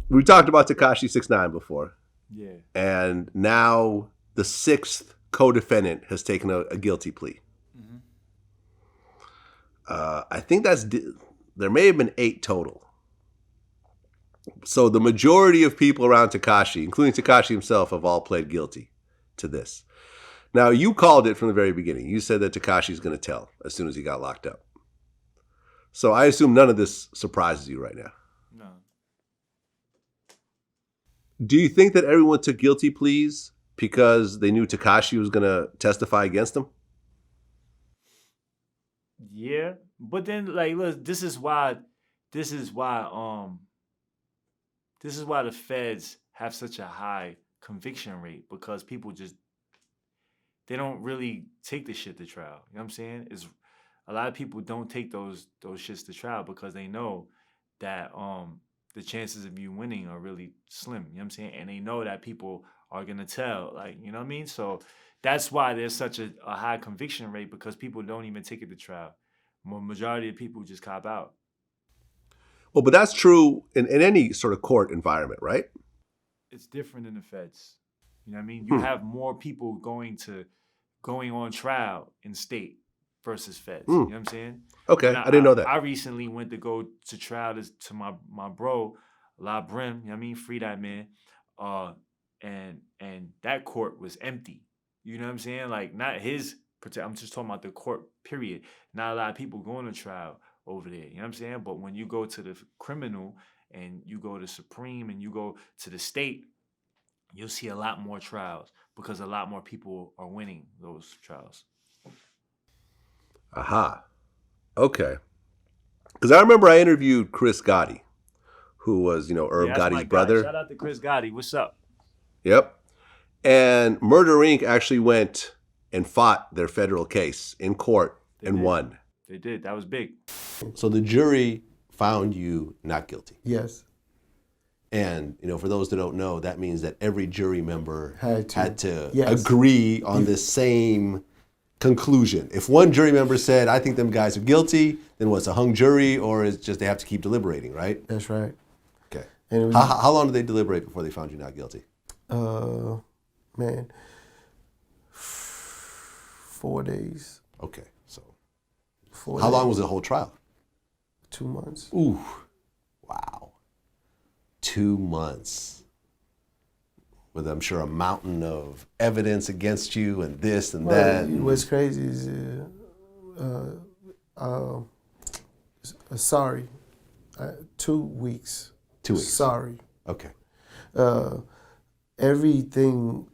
we talked about Tekashi 6ix9ine before. Yeah. And now the 6th co-defendant has taken a guilty plea. Mm-hmm. I think there may have been 8 total. So the majority of people around Tekashi, including Tekashi himself, have all pled guilty to this. Now, you called it from the very beginning. You said that Tekashi's going to tell as soon as he got locked up. So I assume none of this surprises you right now. No. Do you think that everyone took guilty pleas because they knew Tekashi was going to testify against them? Yeah, but then like, look, this is why the feds have such a high conviction rate, because people just, they don't really take the shit to trial. You know what I'm saying? It's a lot of people don't take those shits to trial because they know that the chances of you winning are really slim. You know what I'm saying? And they know that people are gonna tell, like, you know what I mean? So that's why there's such a high conviction rate, because people don't even take it to trial. Majority of people just cop out. Well, but that's true in any sort of court environment, right? It's different in the feds. You know what I mean? You have more people going on trial in state versus feds. You know what I'm saying? Okay, I didn't know that. I recently went to go to trial to my bro, La Brim, you know what I mean? Free that man. And that court was empty. You know what I'm saying? Like, not his, I'm just talking about the court, period. Not a lot of people going to trial over there. You know what I'm saying? But when you go to the criminal and you go to Supreme and you go to the state, you'll see a lot more trials because a lot more people are winning those trials. Aha. Okay. Because I remember I interviewed Chris Gotti, who was, Irv Gotti's brother. Shout out to Chris Gotti. What's up? Yep. And Murder Inc. actually went and fought their federal case in court and won. They did. That was big. So the jury found you not guilty. Yes. And, for those that don't know, that means that every jury member had to yes. agree on the same conclusion. If one jury member said, I think them guys are guilty, then what's a hung jury, or is just they have to keep deliberating, right? That's right. Okay. And it was, how long did they deliberate before they found you not guilty? 4 days. Okay, so 4 how days. long was the whole trial? 2 months. Ooh, wow. 2 months. With, I'm sure, a mountain of evidence against you and this and that. What's crazy is, sorry, 2 weeks. 2 weeks. Sorry. Okay. Everything,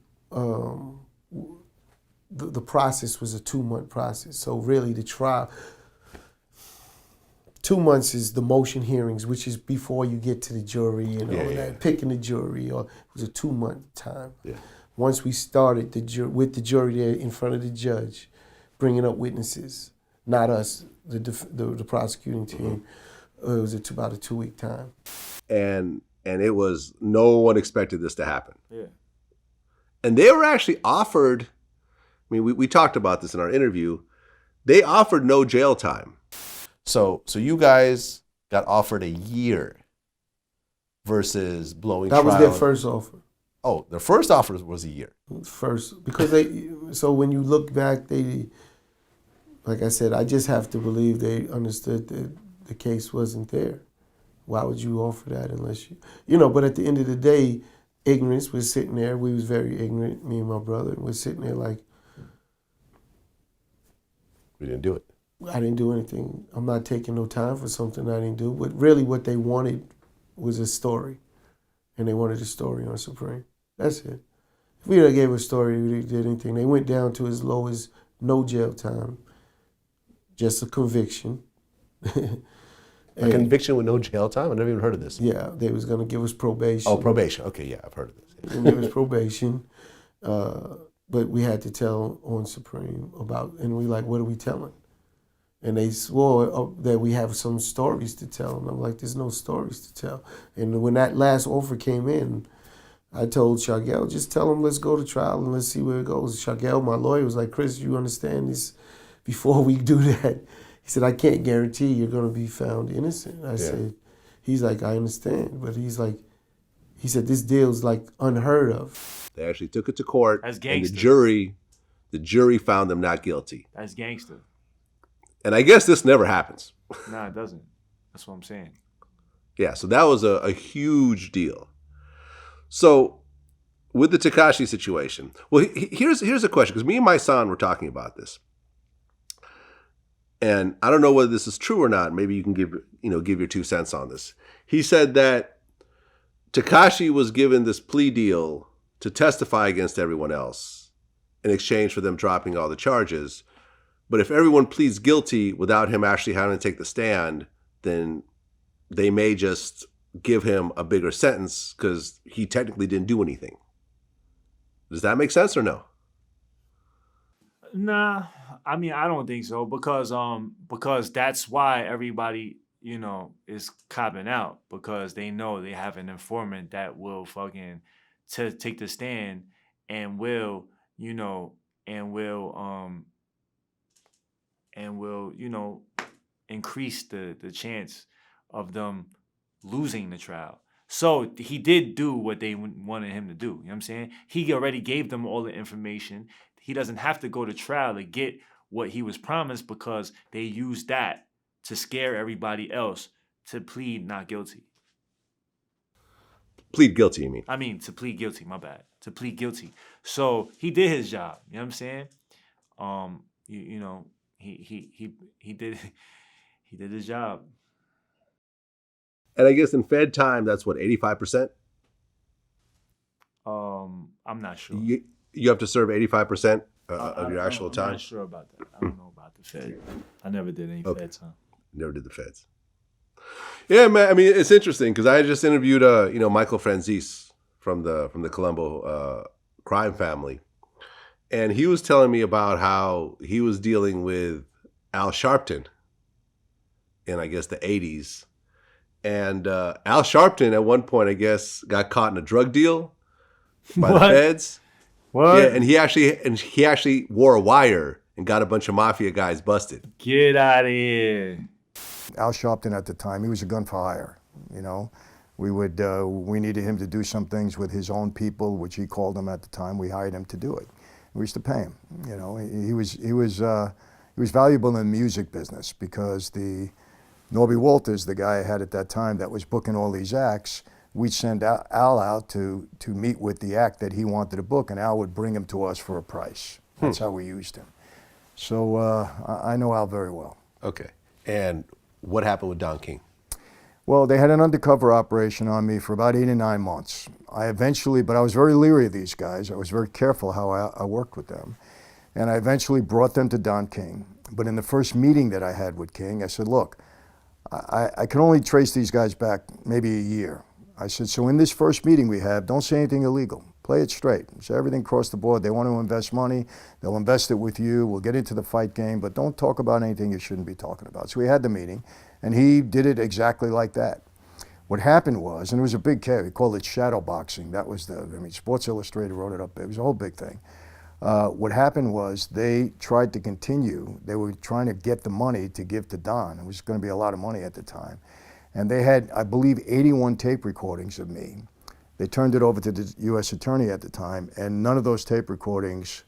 the process was a 2-month process. So really the trial, 2 months is the motion hearings, which is before you get to the jury and all that, picking the jury. Or it was a 2-month time. Yeah. Once we started with the jury there in front of the judge, bringing up witnesses, not us, the prosecuting team, it was about a 2-week time. And it was, no one expected this to happen. Yeah. And they were actually offered, we talked about this in our interview, they offered no jail time. So you guys got offered a year versus blowing trial. That was their first offer. Oh, their first offer was a year. First, because so when you look back, like I said, I just have to believe they understood that the case wasn't there. Why would you offer that unless but at the end of the day, ignorance was sitting there. We was very ignorant, me and my brother, and we're sitting there like, we didn't do it. I didn't do anything. I'm not taking no time for something I didn't do. But really what they wanted was a story. And they wanted a story on Supreme. That's it. If we gave a story, we did anything. They went down to as low as no jail time, just a conviction. A conviction with no jail time? I never even heard of this. Yeah, they was going to give us probation. Oh, probation. Okay, yeah, I've heard of this. And give us probation. But we had to tell on Supreme about, and we like, what are we telling? And they swore that we have some stories to tell. And I'm like, there's no stories to tell. And when that last offer came in, I told Shargel, just tell him let's go to trial and let's see where it goes. Shargel, my lawyer, was like, Chris, you understand this? Before we do that, he said, I can't guarantee you're going to be found innocent. I said, he's like, I understand. But he's like, He said this deal's like unheard of. They actually took it to court, That's and gangster. the jury found them not guilty. That's gangster. And I guess this never happens. Nah, it doesn't. That's what I'm saying. Yeah, so that was a huge deal. So with the Tekashi situation, well, here's a question, because me and my son were talking about this. And I don't know whether this is true or not. Maybe you can give your 2 cents on this. He said that Tekashi was given this plea deal to testify against everyone else in exchange for them dropping all the charges. But if everyone pleads guilty without him actually having to take the stand, then they may just give him a bigger sentence because he technically didn't do anything. Does that make sense or no? Nah, I mean, I don't think so because that's why everybody, is copping out, because they know they have an informant that will fucking take the stand and will, increase the chance of them losing the trial. So he did do what they wanted him to do. You know what I'm saying? He already gave them all the information. He doesn't have to go to trial to get what he was promised because they used that to scare everybody else to plead not guilty. Plead guilty, you mean? I mean, to plead guilty, my bad. To plead guilty. So he did his job. You know what I'm saying? He did his job. And I guess in Fed time, that's what, 85%? I'm not sure. You have to serve 85% of your actual time? I'm not sure about that. I don't know about the Fed. I never did any Fed time. Never did the Feds. Yeah, man. I mean, it's interesting because I just interviewed, Michael Franzese from the Colombo crime family, and he was telling me about how he was dealing with Al Sharpton in, I guess, the 80s, and Al Sharpton at one point, I guess, got caught in a drug deal by the Feds. What? Yeah, and he actually wore a wire and got a bunch of mafia guys busted. Get out of here. Al Sharpton at the time, he was a gun for hire. We needed him to do some things with his own people, which he called them at the time. We hired him to do it. We used to pay him. He was valuable in the music business because the Norby Walters, the guy I had at that time that was booking all these acts, we'd send Al out to meet with the act that he wanted to book, and Al would bring him to us for a price. That's how we used him. So I know Al very well. Okay. And what happened with Don King? Well, they had an undercover operation on me for about 8 or 9 months. But I was very leery of these guys. I was very careful how I worked with them. And I eventually brought them to Don King. But in the first meeting that I had with King, I said, look, I can only trace these guys back maybe a year. I said, so in this first meeting we have, don't say anything illegal. Play it straight. So everything across the board. They want to invest money. They'll invest it with you. We'll get into the fight game, but don't talk about anything you shouldn't be talking about. So we had the meeting, and he did it exactly like that. What happened was, and it was a big case, we called it shadow boxing. That was Sports Illustrated wrote it up. It was a whole big thing. What happened was they tried to continue. They were trying to get the money to give to Don. It was going to be a lot of money at the time. And they had, I believe, 81 tape recordings of me. They turned it over to the U.S. attorney at the time, and none of those tape recordings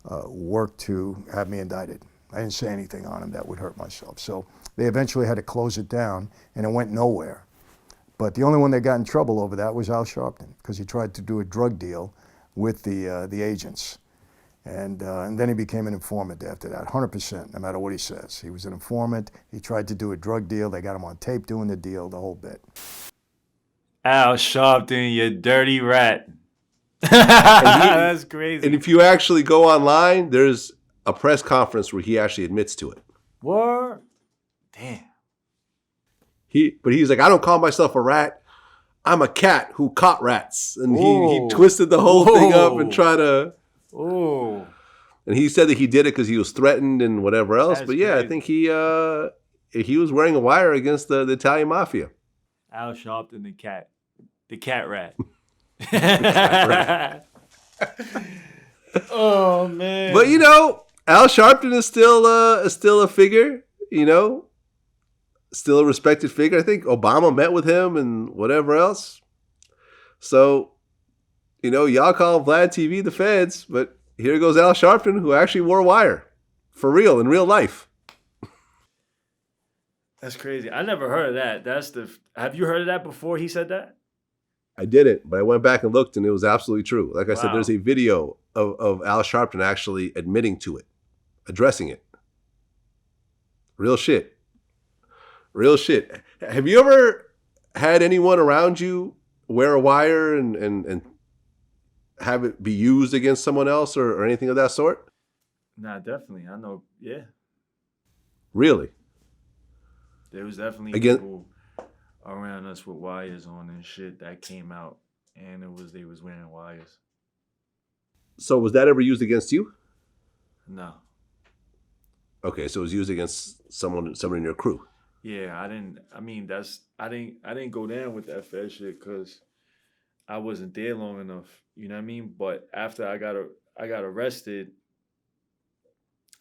worked to have me indicted. I didn't say anything on them that would hurt myself. So they eventually had to close it down, and it went nowhere. But the only one that got in trouble over that was Al Sharpton, because he tried to do a drug deal with the agents. And then he became an informant after that, 100%, no matter what he says. He was an informant. He tried to do a drug deal. They got him on tape doing the deal, the whole bit. Al Sharpton, you dirty rat. That's crazy. And if you actually go online, there's a press conference where he actually admits to it. What? Damn. But he's like, I don't call myself a rat. I'm a cat who caught rats. And he twisted the whole thing up and tried to... Oh. And he said that he did it because he was threatened and whatever else. That's but yeah, crazy. I think he was wearing a wire against the Italian mafia. Al Sharpton, the cat rat. Oh man! But Al Sharpton is still a figure. Still a respected figure. I think Obama met with him and whatever else. So, y'all call VladTV the feds, but here goes Al Sharpton, who actually wore a wire. For real, in real life. That's crazy. I never heard of that. Have you heard of that before he said that? I didn't, but I went back and looked, and it was absolutely true. Like I said, Wow. there's a video of Al Sharpton actually admitting to it, addressing it. Real shit. Real shit. Have you ever had anyone around you wear a wire and have it be used against someone else or anything of that sort? Nah, definitely. I know. Yeah. Really? There was definitely Again, people around us with wires on and shit that came out, and they was wearing wires. so was that ever used against you? No. Okay, so it was used against someone in your crew. Yeah, I didn't. I mean, I didn't go down with that Fed shit because I wasn't there long enough. You know what I mean? But after I got arrested,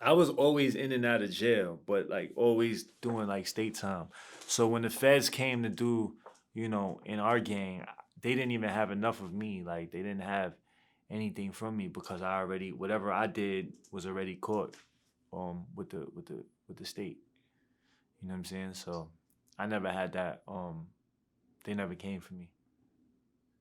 I was always in and out of jail, but like always doing like state time. So when the feds came to do, in our gang, they didn't even have enough of me. Like they didn't have anything from me because whatever I did was already caught with the state. You know what I'm saying? So I never had that. They never came for me.